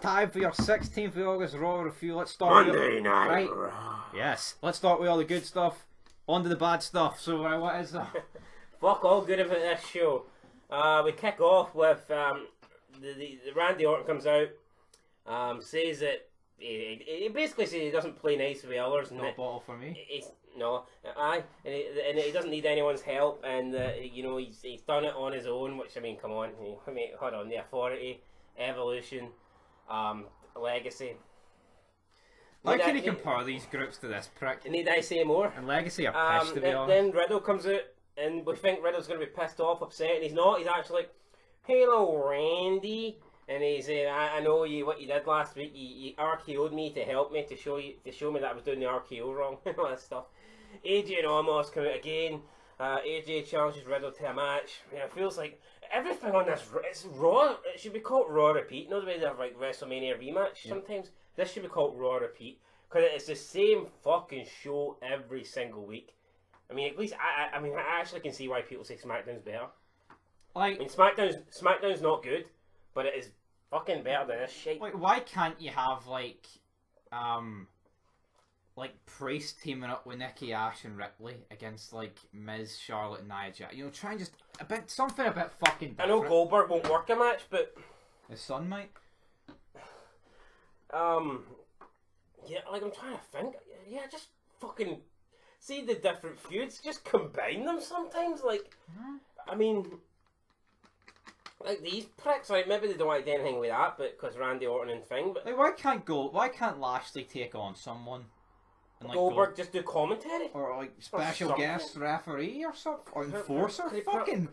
time for your 16th of August Raw review. Let's start Monday Night right. Raw. Yes, let's start with all the good stuff. On to the bad stuff. So, what is that? Fuck all good about this show. We kick off with the Randy Orton comes out, says that he basically says he doesn't play nice with others. No bottle for me. And he doesn't need anyone's help, and you know he's done it on his own. Which I mean, come on, hold on, the Authority, Evolution, Legacy. Why can he compare these groups to this prick? Need I say more? And Legacy are pissed, to be honest. Then Riddle comes out, and we think Riddle's going to be pissed off, upset, and he's not. He's actually like, "Hello, Randy," and he's saying, "I know what you did last week. You RKO'd me to help me to show me that I was doing the RKO wrong and all that stuff." AJ and Omos come out again. AJ challenges Riddle to a match. It feels like everything on this it's Raw. It should be called Raw Repeat. No, the way they have like WrestleMania rematch sometimes. This should be called Raw Repeat because it's the same fucking show every single week. I mean, at least I actually can see why people say SmackDown's better. Like, I mean, SmackDown's not good, but it is fucking better than this shit. Like, why can't you have like Priest teaming up with Nikki Ash and Ripley against like Miz, Charlotte, and Nia Jax? You know, try and just something a bit fucking different. I know Goldberg won't work a match, but his son might. Yeah, like I'm trying to think. Yeah, just fucking see the different feuds. Just combine them sometimes. Like, I mean, like these pricks. Like maybe they don't want to do anything with that, but because Randy Orton and thing. But like, why can't Lashley take on someone? And, like, Goldberg just do commentary or like special guest referee or something or enforcer.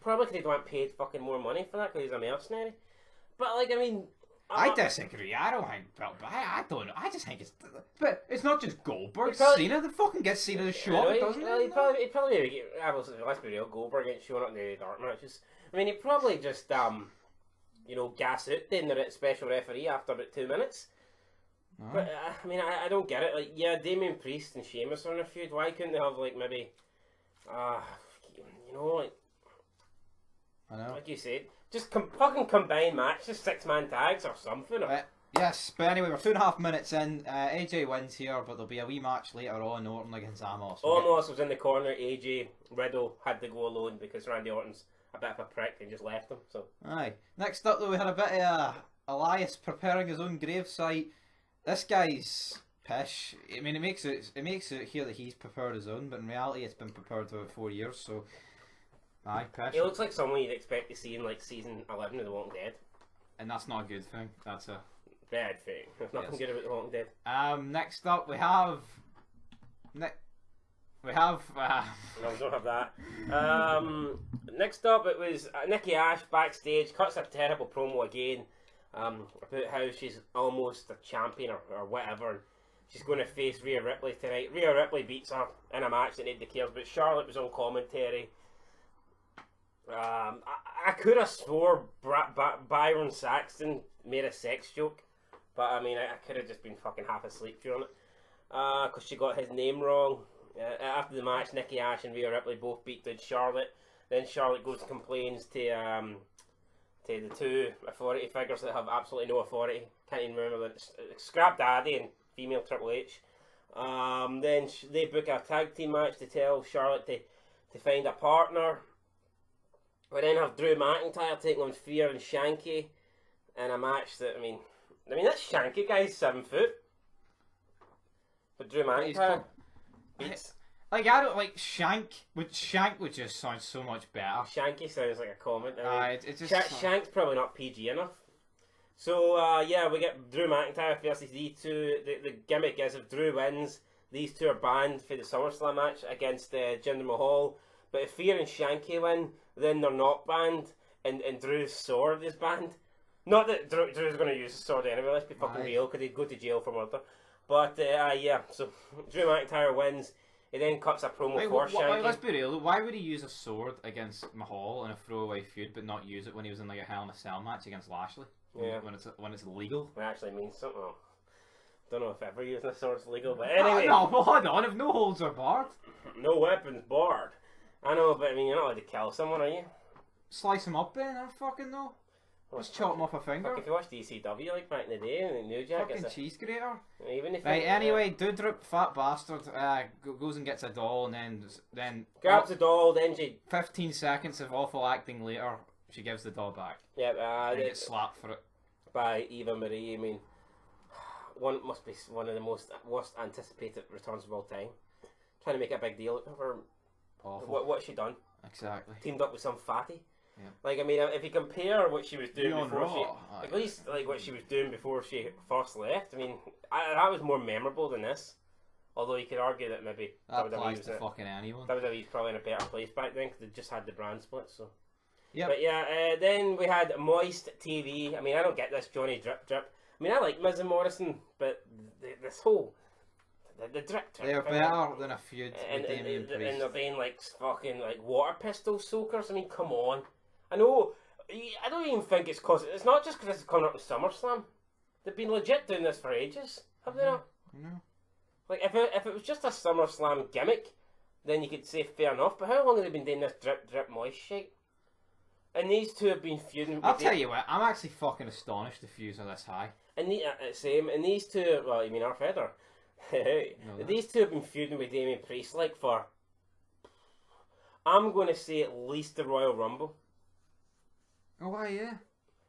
Probably because they don't paid fucking more money for that because he's a mercenary. But like, I mean. I disagree. I don't think. I don't know. I just think it's. But it's not just Goldberg. Cena, the fucking gets Cena to show up, doesn't he? He'd probably get. Let's be real. Goldberg ain't showing up in the dark matches. I mean, he'd probably just you know, gas out then the special referee after about 2 minutes. Oh. But I mean, I don't get it. Like, yeah, Damian Priest and Sheamus are in a feud. Why couldn't they have like maybe, you know, like. I know. Like you said. Just fucking combine matches, 6-man tags or something. Yes, but anyway, we're 2.5 minutes in. AJ wins here, but there'll be a wee match later on. Orton against Amos. Omos was in the corner. AJ Riddle had to go alone because Randy Orton's a bit of a prick and just left him. So. Aye. Next up, though, we had a bit of Elias preparing his own gravesite. This guy's pish. I mean, it makes it here that he's prepared his own, but in reality, it's been prepared for about 4 years. So. Aye, pish. He looks like someone you'd expect to see in like season 11 of The Walking Dead. And that's not a good thing. That's a bad thing. There's nothing good about The Walking Dead. Next up we have no, we don't have that. Next up it was Nikki Ash backstage cuts a terrible promo again about how she's almost a champion or whatever. And she's going to face Rhea Ripley tonight. Rhea Ripley beats her in a match that nobody cares, but Charlotte was on commentary. I could have swore Byron Saxton made a sex joke, but I mean I could have just been fucking half asleep during it because she got his name wrong. After the match, Nikki Ash and Rhea Ripley both beat Charlotte. Then Charlotte goes and complains to the two authority figures that have absolutely no authority. Can't even remember that. Scrap Daddy and female Triple H. Then they book a tag team match to tell Charlotte to find a partner. We then have Drew McIntyre taking on Fear and Shanky in a match that, I mean that Shanky guy's 7 foot. But Drew McIntyre beats... Like, I don't like Shank. Shank would just sound so much better. Shanky sounds like a comment. It just... Shank's probably not PG enough. So, yeah, we get Drew McIntyre versus these two. The gimmick is if Drew wins, these two are banned for the SummerSlam match against Jinder Mahal. But if Fear and Shanky win, then they're not banned, and Drew's sword is banned. Not that Drew's going to use the sword anyway, let's be fucking real, because he'd go to jail for murder. But, yeah, so Drew McIntyre wins. He then cuts a promo for Shanky. Let's be real, why would he use a sword against Mahal in a throwaway feud, but not use it when he was in like a Hell in a Cell match against Lashley? Yeah. When it's illegal? It actually means something. Don't know if ever using a sword's legal, but anyway. No, well, hold on, if no holds are barred. No weapons barred. I know, but I mean, you're not allowed to kill someone, are you? Slice him up then, I don't fucking know. Just chop him off a finger. Fuck, if you watched ECW like back in the day, and New Jack, Fucking cheese grater. Even if Right, anyway, Doudrop, fat bastard, goes and gets a doll, and then grabs the doll, then she 15 seconds of awful acting later, she gives the doll back. Yep, and gets slapped for it by Eva Marie. I mean, one must be one of the worst anticipated returns of all time. Trying to make a big deal of her. Awful. What's she done? Exactly. Teamed up with some fatty. Yeah. Like, I mean, if you compare what she was doing before Raw. at least like what she was doing before she first left. I mean, that was more memorable than this. Although you could argue that maybe that applies to fucking anyone. WWE's probably in a better place back then because they just had the brand split. So. Yeah. But yeah, then we had Moist TV. I mean, I don't get this Johnny Drip Drip. I mean, I like Miz and Morrison, but this whole the drip drip. They're better than a feud and, with Damien Priest. And they're being like fucking like water pistol soakers. I mean, come on. I know. I don't even think it's cause it's not just because it's coming up with SummerSlam. They've been legit doing this for ages, have they not? No. Like if it was just a SummerSlam gimmick, then you could say fair enough. But how long have they been doing this drip drip moist shit? And these two have been feuding. I'll tell you what, I'm actually fucking astonished the feuds are this high. And same. And these two, well, you mean our feather? No, these two have been feuding with Damien Priest like for. I'm going to say at least the Royal Rumble. Oh, why, yeah.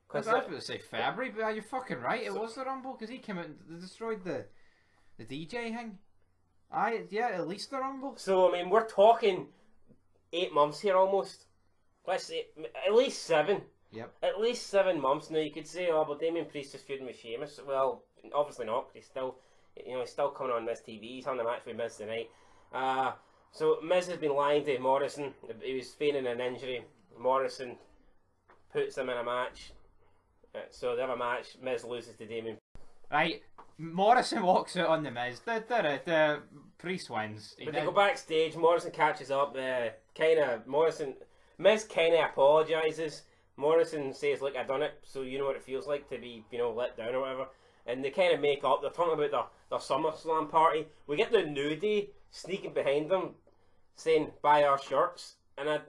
Because I was about to say February, but you're fucking right. It was the Rumble because he came out and destroyed the DJ thing. Yeah, at least the Rumble. So I mean, we're talking 8 months here almost. Let's say at least 7. Yep. At least 7 months. Now you could say, oh, but Damien Priest is feuding with Sheamus. Well, obviously not. He's still, he's still coming on this TV. He's on the match with Miz tonight. So Miz has been lying to Morrison. He was feigning an injury. Morrison puts him in a match. So they have a match. Miz loses to Damien. Right. Morrison walks out on the Miz. The Priest wins. But they go backstage. Morrison catches up. Miz kind of apologises. Morrison says, "Look, I done it, so you know what it feels like to be, let down or whatever." And they kind of make up. They're talking about their SummerSlam party. We get the nudie sneaking behind them, saying, "Buy our shirts," and I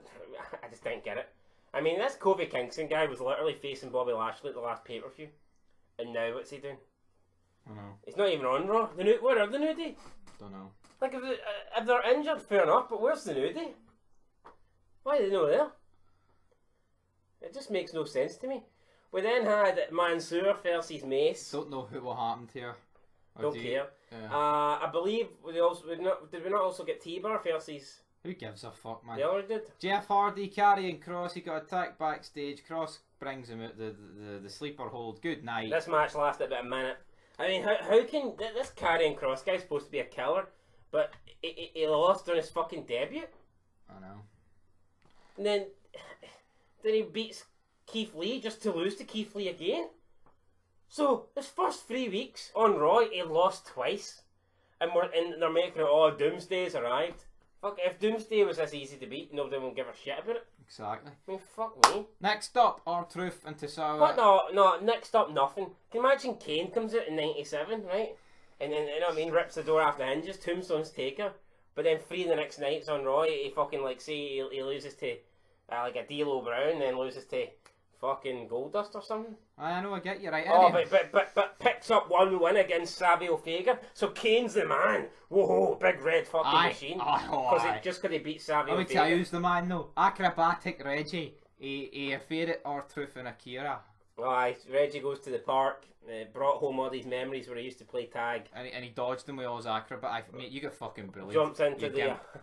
just didn't get it. I mean, this Kofi Kingston guy was literally facing Bobby Lashley at the last pay-per-view, and now what's he doing? I know. He's not even on Raw. Where are the nudie? Don't know. Like if they're injured, fair enough, but where's the nudie? Why are they not there? It just makes no sense to me. We then had Mansoor versus Mace. Don't know what happened here. Don't care. Yeah. I believe did we not also get T-Bar versus... Who gives a fuck, man? The other dude? Jeff Hardy carrying Cross. He got attacked backstage. Cross brings him out the sleeper hold. Good night. This match lasted about a minute. I mean, how can this carrying Cross guy supposed to be a killer, but he lost on his fucking debut? I know. And then he beats Keith Lee just to lose to Keith Lee again. So his first 3 weeks on Raw, he lost twice, and they're making it, oh, Doomsday's arrived. Fuck, if Doomsday was this easy to beat, nobody will give a shit about it. Exactly. I mean, fuck me. Next up, R-Truth and Tosawa. What? No, next up, nothing. Can you imagine Kane comes out in 97, right? And then, you know what I mean, rips the door off the hinges, Tombstone's Taker, but then 3 the next nights on Raw, he fucking, like, say he loses to, like, a D'Lo Brown, then loses to fucking Goldust or something. I know, I get you right. Oh, but picks up 1 win against Savio Vega, so Kane's the man. Whoa, big red fucking machine. Just because he beat Savio Vega. Let me tell you who's the man though. Acrobatic Reggie. He affair at R-Truth and Akira. Aye, Reggie goes to the park, brought home all these memories where he used to play tag. And he dodged him with all his acrobat. Mate, you get fucking brilliant.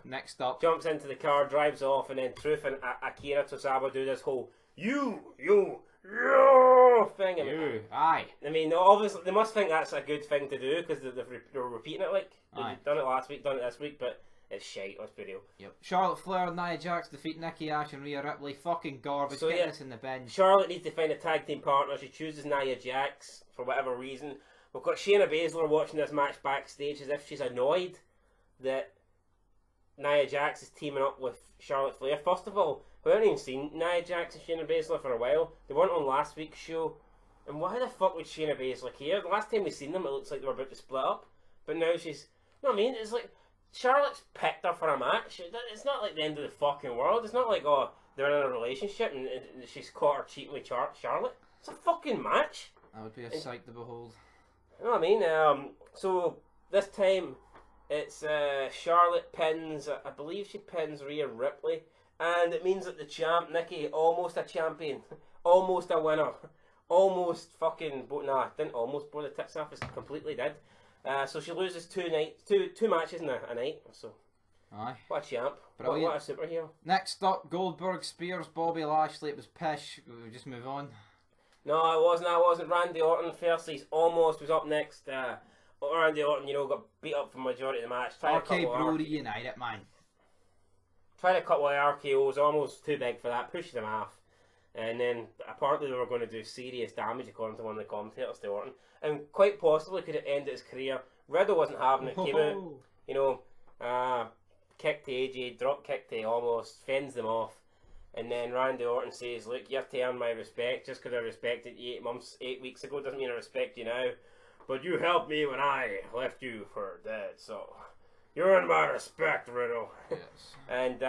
Next up. Jumps into the car, drives off, and then Truth and Akira Tosawa do this whole you thing. Aye. I mean, obviously they must think that's a good thing to do because they're repeating it like they've done it last week, done it this week, but it's shite. Let's be real. Yep. Charlotte Flair and Nia Jax defeat Nikki Ash and Rhea Ripley. Fucking garbage. Get this in the bin. Charlotte needs to find a tag team partner. She chooses Nia Jax for whatever reason. We've got Shayna Baszler watching this match backstage as if she's annoyed that Nia Jax is teaming up with Charlotte Flair. First of all, we haven't even seen Nia Jax and Shayna Baszler for a while. They weren't on last week's show. And why the fuck would Shayna Baszler care? The last time we seen them, it looks like they were about to split up. But now she's... You know what I mean? It's like... Charlotte's picked her for a match. It's not like the end of the fucking world. It's not like, oh, they're in a relationship and she's caught her cheating with Charlotte. It's a fucking match. That would be a sight to behold. You know what I mean? So this time it's Charlotte pins, I believe she pins Rhea Ripley, and it means that the champ, Nikki, almost a champion, almost a winner, almost fucking, didn't almost blow the tits off, it completely did. So she loses two matches in a night, so. Aye. What a champ. Brilliant. What a superhero. Next up, Goldberg spears Bobby Lashley. It was pish. We just move on. No, it wasn't. Randy Orton first. He's almost was up next. Randy Orton, got beat up for the majority of the match. RK Bro reunited, man. Tried a couple of RKOs, almost too big for that. Pushed him off. And then apparently they were going to do serious damage according to one of the commentators to Orton. And quite possibly could have ended his career. Riddle wasn't having it. Came out, kicked to AJ, drop kick to almost, fends them off. And then Randy Orton says, look, you're to earn my respect. Just because I respected you 8 weeks ago doesn't mean I respect you now. But you helped me when I left you for dead, so you earn my respect, Riddle. Yes. And,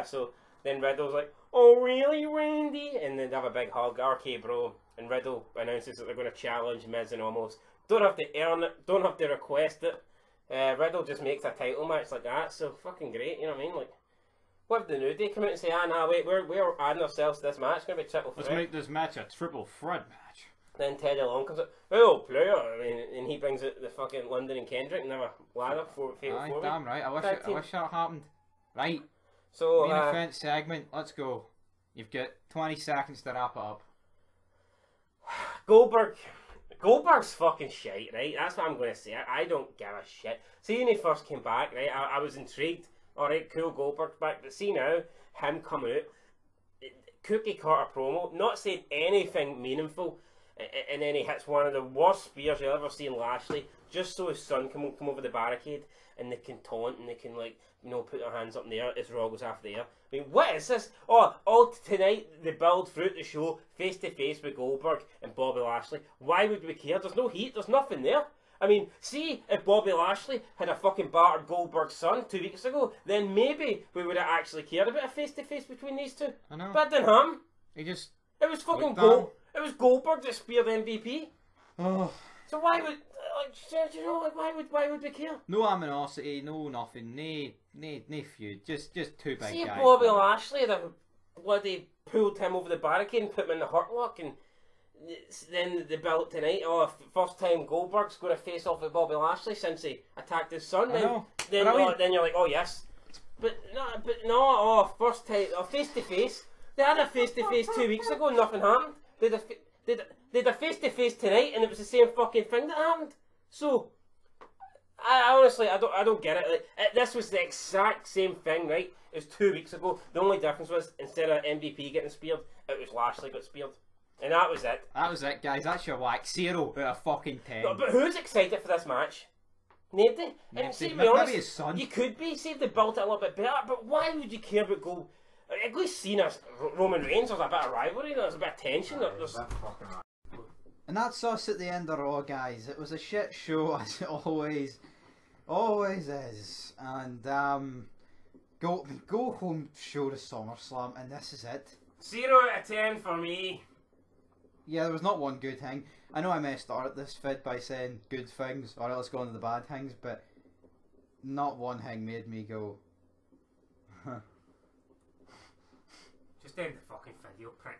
so then Riddle's like, oh, really, Randy? And then they have a big hug, RK Bro. And Riddle announces that they're going to challenge Miz and Almost. Don't have to earn it, don't have to request it. Riddle just makes a title match like that, so fucking great, you know what I mean? Like, what if the New Day come out and say, wait, we're adding ourselves to this match, it's going to be triple threat. Let's make this match a triple threat match. Then Teddy Long comes out, oh, player, and he brings out the fucking London and Kendrick and have a ladder for Aye, damn right, I wish that happened. Right, so, main event segment, let's go. You've got 20 seconds to wrap it up. Goldberg's fucking shite, right? That's what I'm going to say. I don't give a shit. See, when he first came back, right, I was intrigued. Alright, cool, Goldberg's back. But see now, him come out, cookie cutter promo, not saying anything meaningful, and then he hits one of the worst spears you'll ever see in Lashley, just so his son can come over the barricade, and they can taunt, and they can, put their hands up in the air as Raw goes after the air. I mean, what is this? Oh, all tonight, they build throughout the show, face to face with Goldberg and Bobby Lashley. Why would we care? There's no heat, there's nothing there. I mean, see, if Bobby Lashley had a fucking battered Goldberg's son 2 weeks ago, then maybe we would have actually cared about a face to face between these two. I know. But it didn't happen. It was fucking It was Goldberg that speared MVP. Oh. So why would, why would we care? No animosity, no nothing, no feud, just two big guys. See if Bobby Lashley had bloody pulled him over the barricade and put him in the hurt lock, and then the build tonight, first time Goldberg's going to face off with Bobby Lashley since he attacked his son. Then you're like, oh yes. But no, first time, face to face. They had a face to face 2 weeks ago, nothing happened. They had a face to face tonight, and it was the same fucking thing that happened. So, I honestly, I don't get it. This was the exact same thing, right? It was 2 weeks ago. The only difference was, instead of MVP getting speared, it was Lashley got speared. And that was it. That was it, guys. That's your whack. 0 out of fucking 10. No, but who's excited for this match? Nobody. And see, to be honest, his son. You could be. See if they built it a little bit better. But why would you care about Gold? At least Cena, Roman Reigns, there's a bit of rivalry, there's a bit of tension. And that's us at the end of Raw, guys. It was a shit show, as it always is. And go home show to SummerSlam, and this is it. 0 out of 10 for me. Yeah, there was not one good thing. I know I may start this vid by saying good things, alright, let's go on to the bad things, but not one thing made me go, huh. Just end the fucking video, prick.